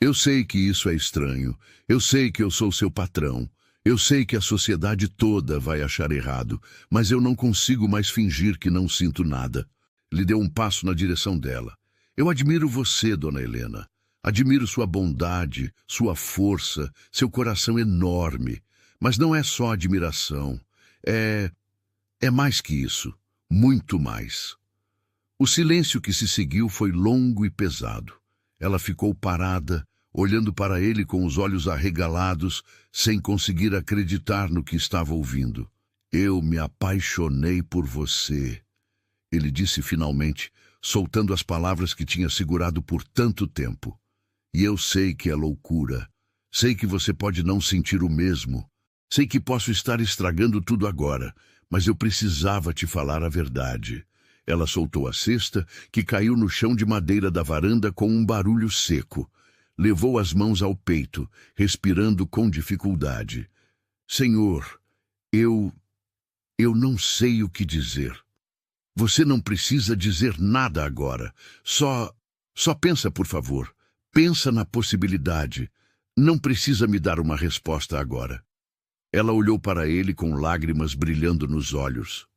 Eu sei que isso é estranho. Eu sei que eu sou seu patrão. Eu sei que a sociedade toda vai achar errado, mas eu não consigo mais fingir que não sinto nada. Ele deu um passo na direção dela. Eu admiro você, dona Helena. Admiro sua bondade, sua força, seu coração enorme. Mas não é só admiração. É mais que isso. Muito mais. O silêncio que se seguiu foi longo e pesado. Ela ficou parada, olhando para ele com os olhos arregalados, sem conseguir acreditar no que estava ouvindo. Eu me apaixonei por você, ele disse finalmente, soltando as palavras que tinha segurado por tanto tempo. E eu sei que é loucura. Sei que você pode não sentir o mesmo. Sei que posso estar estragando tudo agora, mas eu precisava te falar a verdade. Ela soltou a cesta, que caiu no chão de madeira da varanda com um barulho seco. Levou as mãos ao peito, respirando com dificuldade. Senhor, eu não sei o que dizer. Você não precisa dizer nada agora. Só pensa, por favor. Pensa na possibilidade. Não precisa me dar uma resposta agora. Ela olhou para ele com lágrimas brilhando nos olhos.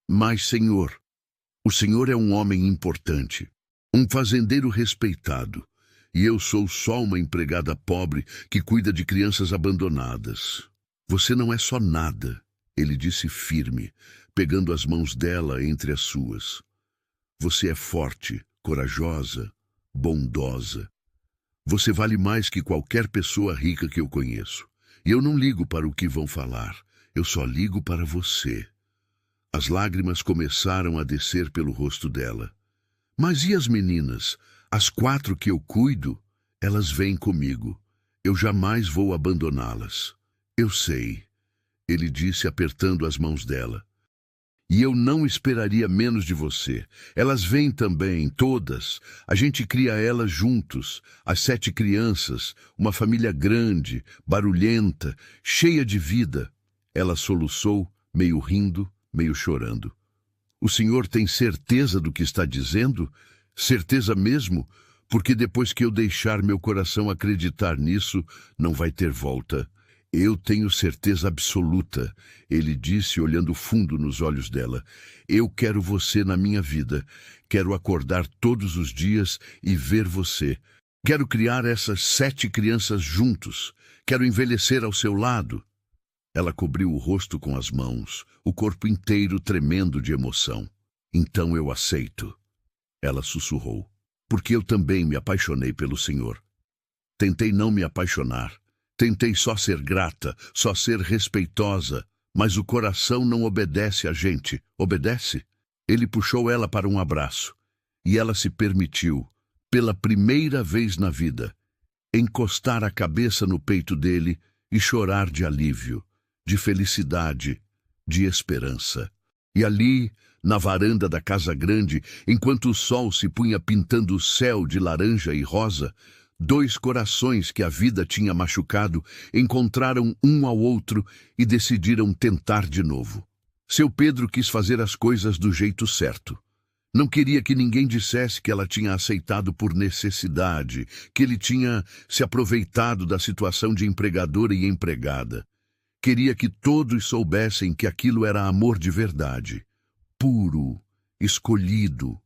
Mas, senhor, o senhor é um homem importante, um fazendeiro respeitado, e eu sou só uma empregada pobre que cuida de crianças abandonadas. Você não é só nada, ele disse firme, pegando as mãos dela entre as suas. Você é forte, corajosa, bondosa. Você vale mais que qualquer pessoa rica que eu conheço. E eu não ligo para o que vão falar, eu só ligo para você. As lágrimas começaram a descer pelo rosto dela. Mas e as meninas? As 4 que eu cuido? Elas vêm comigo. Eu jamais vou abandoná-las. Eu sei, ele disse apertando as mãos dela. E eu não esperaria menos de você. Elas vêm também, todas. A gente cria elas juntos. As 7 crianças, uma família grande, barulhenta, cheia de vida. Ela soluçou, meio rindo, meio chorando. O senhor tem certeza do que está dizendo? Certeza mesmo? Porque depois que eu deixar meu coração acreditar nisso, não vai ter volta. Eu tenho certeza absoluta, ele disse, olhando fundo nos olhos dela. Eu quero você na minha vida. Quero acordar todos os dias e ver você. Quero criar essas 7 crianças juntos. Quero envelhecer ao seu lado. Ela cobriu o rosto com as mãos, o corpo inteiro tremendo de emoção. Então eu aceito. Ela sussurrou. Porque eu também me apaixonei pelo Senhor. Tentei não me apaixonar. Tentei só ser grata, só ser respeitosa, mas o coração não obedece a gente. Obedece? Ele puxou ela para um abraço, e ela se permitiu, pela primeira vez na vida, encostar a cabeça no peito dele e chorar de alívio, de felicidade, de esperança. E ali, na varanda da casa grande, enquanto o sol se punha pintando o céu de laranja e rosa, 2 corações que a vida tinha machucado encontraram um ao outro e decidiram tentar de novo. Seu Pedro quis fazer as coisas do jeito certo. Não queria que ninguém dissesse que ela tinha aceitado por necessidade, que ele tinha se aproveitado da situação de empregadora e empregada. Queria que todos soubessem que aquilo era amor de verdade, puro, escolhido.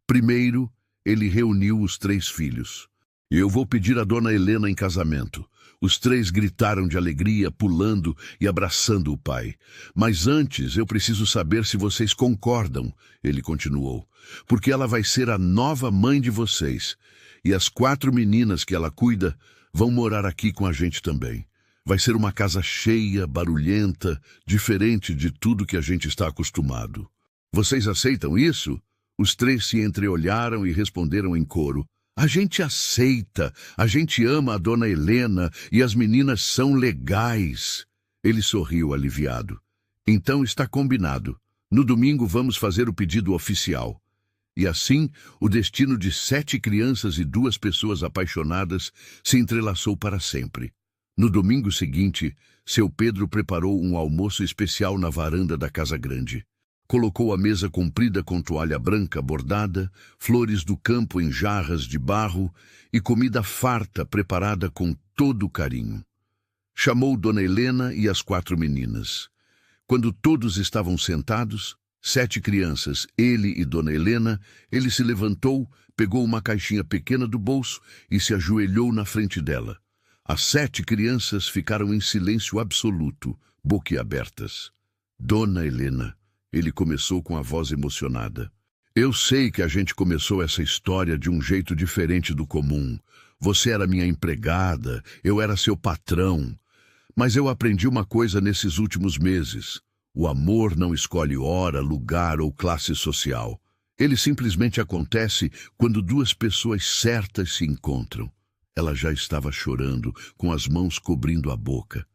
Primeiro, ele reuniu os 3 filhos. Eu vou pedir a Dona Helena em casamento. Os 3 gritaram de alegria, pulando e abraçando o pai. Mas antes eu preciso saber se vocês concordam, ele continuou. Porque ela vai ser a nova mãe de vocês. E as 4 meninas que ela cuida vão morar aqui com a gente também. Vai ser uma casa cheia, barulhenta, diferente de tudo que a gente está acostumado. Vocês aceitam isso? Os 3 se entreolharam e responderam em coro. A gente aceita, a gente ama a Dona Helena e as meninas são legais. Ele sorriu aliviado. Então está combinado. No domingo vamos fazer o pedido oficial. E assim, o destino de 7 crianças e 2 pessoas apaixonadas se entrelaçou para sempre. No domingo seguinte, seu Pedro preparou um almoço especial na varanda da casa grande. Colocou a mesa comprida com toalha branca bordada, flores do campo em jarras de barro e comida farta preparada com todo carinho. Chamou Dona Helena e as 4 meninas. Quando todos estavam sentados, 7 crianças, ele e Dona Helena, ele se levantou, pegou uma caixinha pequena do bolso e se ajoelhou na frente dela. As 7 crianças ficaram em silêncio absoluto, boquiabertas. Dona Helena, ele começou com a voz emocionada. Eu sei que a gente começou essa história de um jeito diferente do comum. Você era minha empregada, eu era seu patrão. Mas eu aprendi uma coisa nesses últimos meses. O amor não escolhe hora, lugar ou classe social. Ele simplesmente acontece quando 2 pessoas certas se encontram. Ela já estava chorando, com as mãos cobrindo a boca.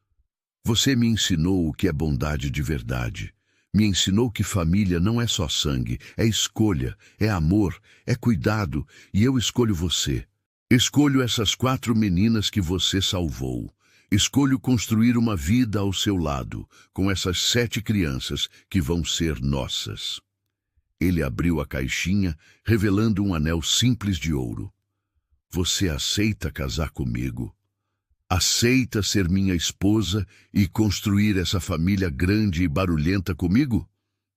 Você me ensinou o que é bondade de verdade. Me ensinou que família não é só sangue, é escolha, é amor, é cuidado, e eu escolho você. Escolho essas 4 meninas que você salvou. Escolho construir uma vida ao seu lado, com essas 7 crianças que vão ser nossas. Ele abriu a caixinha, revelando um anel simples de ouro. Você aceita casar comigo? Aceita ser minha esposa e construir essa família grande e barulhenta comigo?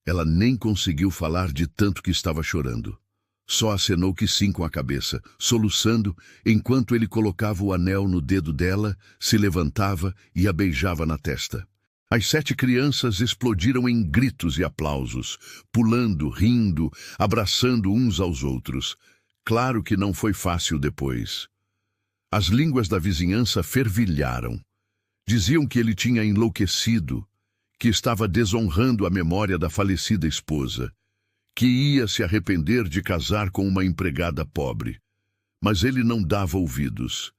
Ela nem conseguiu falar de tanto que estava chorando. Só acenou que sim com a cabeça, soluçando, enquanto ele colocava o anel no dedo dela, se levantava e a beijava na testa. As 7 crianças explodiram em gritos e aplausos, pulando, rindo, abraçando uns aos outros. Claro que não foi fácil depois. As línguas da vizinhança fervilharam. Diziam que ele tinha enlouquecido, que estava desonrando a memória da falecida esposa, que ia se arrepender de casar com uma empregada pobre. Mas ele não dava ouvidos.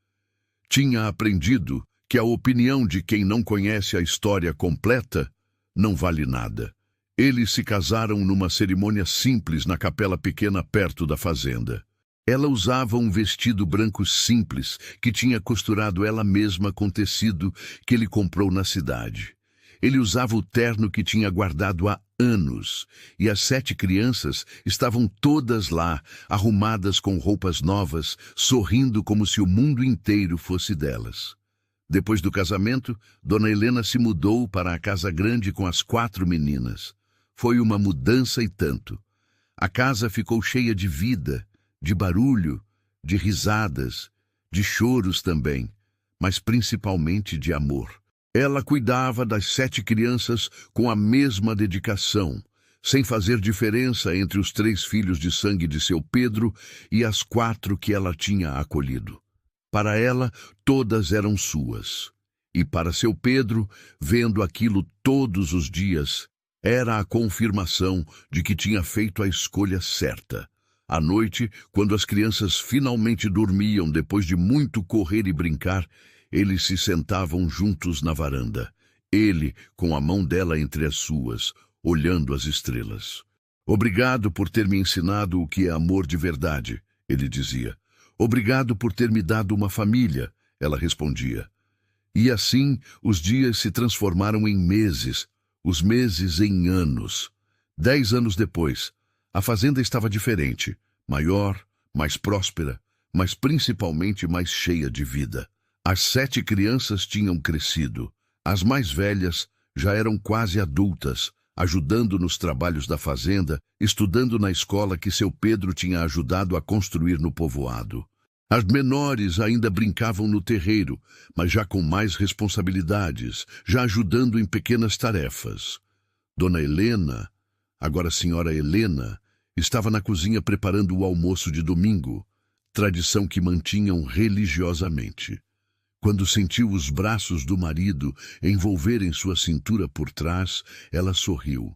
Tinha aprendido que a opinião de quem não conhece a história completa não vale nada. Eles se casaram numa cerimônia simples na capela pequena perto da fazenda. Ela usava um vestido branco simples que tinha costurado ela mesma com tecido que ele comprou na cidade. Ele usava o terno que tinha guardado há anos, e as 7 crianças estavam todas lá, arrumadas com roupas novas, sorrindo como se o mundo inteiro fosse delas. Depois do casamento, Dona Helena se mudou para a casa grande com as 4 meninas. Foi uma mudança e tanto. A casa ficou cheia de vida, de barulho, de risadas, de choros também, mas principalmente de amor. Ela cuidava das 7 crianças com a mesma dedicação, sem fazer diferença entre os 3 filhos de sangue de seu Pedro e as 4 que ela tinha acolhido. Para ela, todas eram suas. E para seu Pedro, vendo aquilo todos os dias, era a confirmação de que tinha feito a escolha certa. À noite, quando as crianças finalmente dormiam depois de muito correr e brincar, eles se sentavam juntos na varanda. Ele, com a mão dela entre as suas, olhando as estrelas. Obrigado por ter me ensinado o que é amor de verdade, ele dizia. Obrigado por ter me dado uma família, ela respondia. E assim os dias se transformaram em meses, os meses em anos. 10 anos depois, a fazenda estava diferente, maior, mais próspera, mas principalmente mais cheia de vida. As 7 crianças tinham crescido. As mais velhas já eram quase adultas, ajudando nos trabalhos da fazenda, estudando na escola que seu Pedro tinha ajudado a construir no povoado. As menores ainda brincavam no terreiro, mas já com mais responsabilidades, já ajudando em pequenas tarefas. Dona Helena, agora Senhora Helena, estava na cozinha preparando o almoço de domingo, tradição que mantinham religiosamente. Quando sentiu os braços do marido envolverem sua cintura por trás, ela sorriu.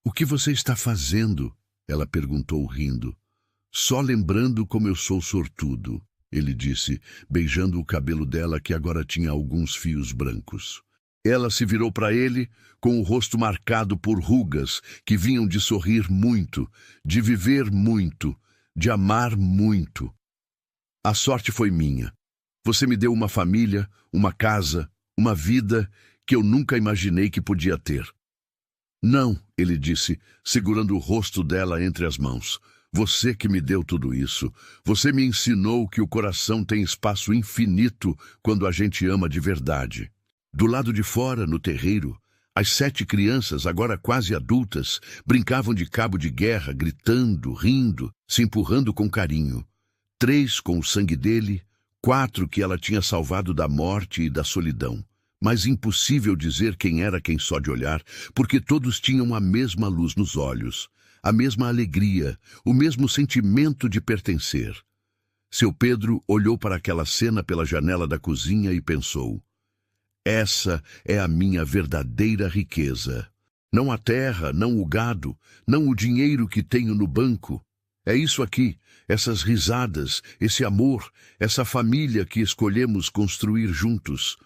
"O que você está fazendo?" ela perguntou rindo. "Só lembrando como eu sou sortudo", ele disse, beijando o cabelo dela que agora tinha alguns fios brancos. Ela se virou para ele, com o rosto marcado por rugas que vinham de sorrir muito, de viver muito, de amar muito. "A sorte foi minha. Você me deu uma família, uma casa, uma vida que eu nunca imaginei que podia ter." "Não", ele disse, segurando o rosto dela entre as mãos. "Você que me deu tudo isso. Você me ensinou que o coração tem espaço infinito quando a gente ama de verdade." Do lado de fora, no terreiro, as 7 crianças, agora quase adultas, brincavam de cabo de guerra, gritando, rindo, se empurrando com carinho. 3 com o sangue dele, 4 que ela tinha salvado da morte e da solidão. Mas impossível dizer quem era quem só de olhar, porque todos tinham a mesma luz nos olhos, a mesma alegria, o mesmo sentimento de pertencer. Seu Pedro olhou para aquela cena pela janela da cozinha e pensou: "Essa é a minha verdadeira riqueza. Não a terra, não o gado, não o dinheiro que tenho no banco. É isso aqui, essas risadas, esse amor, essa família que escolhemos construir juntos."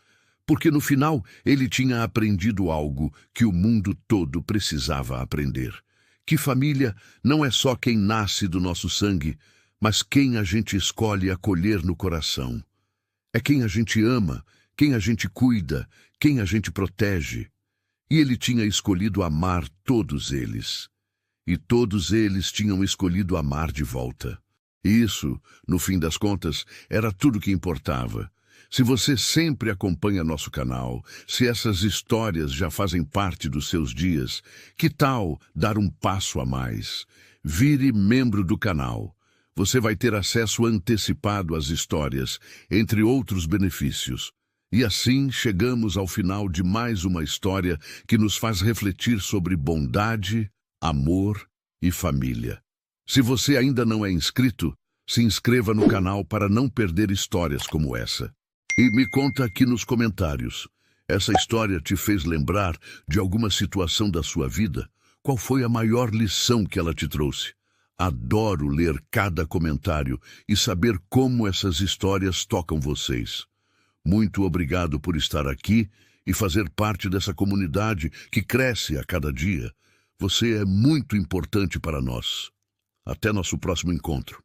Porque no final ele tinha aprendido algo que o mundo todo precisava aprender. Que família não é só quem nasce do nosso sangue, mas quem a gente escolhe acolher no coração. É quem a gente ama, quem a gente cuida, quem a gente protege. E ele tinha escolhido amar todos eles. E todos eles tinham escolhido amar de volta. E isso, no fim das contas, era tudo que importava. Se você sempre acompanha nosso canal, se essas histórias já fazem parte dos seus dias, que tal dar um passo a mais? Vire membro do canal. Você vai ter acesso antecipado às histórias, entre outros benefícios. E assim chegamos ao final de mais uma história que nos faz refletir sobre bondade, amor e família. Se você ainda não é inscrito, se inscreva no canal para não perder histórias como essa. E me conta aqui nos comentários, essa história te fez lembrar de alguma situação da sua vida? Qual foi a maior lição que ela te trouxe? Adoro ler cada comentário e saber como essas histórias tocam vocês. Muito obrigado por estar aqui e fazer parte dessa comunidade que cresce a cada dia. Você é muito importante para nós. Até nosso próximo encontro.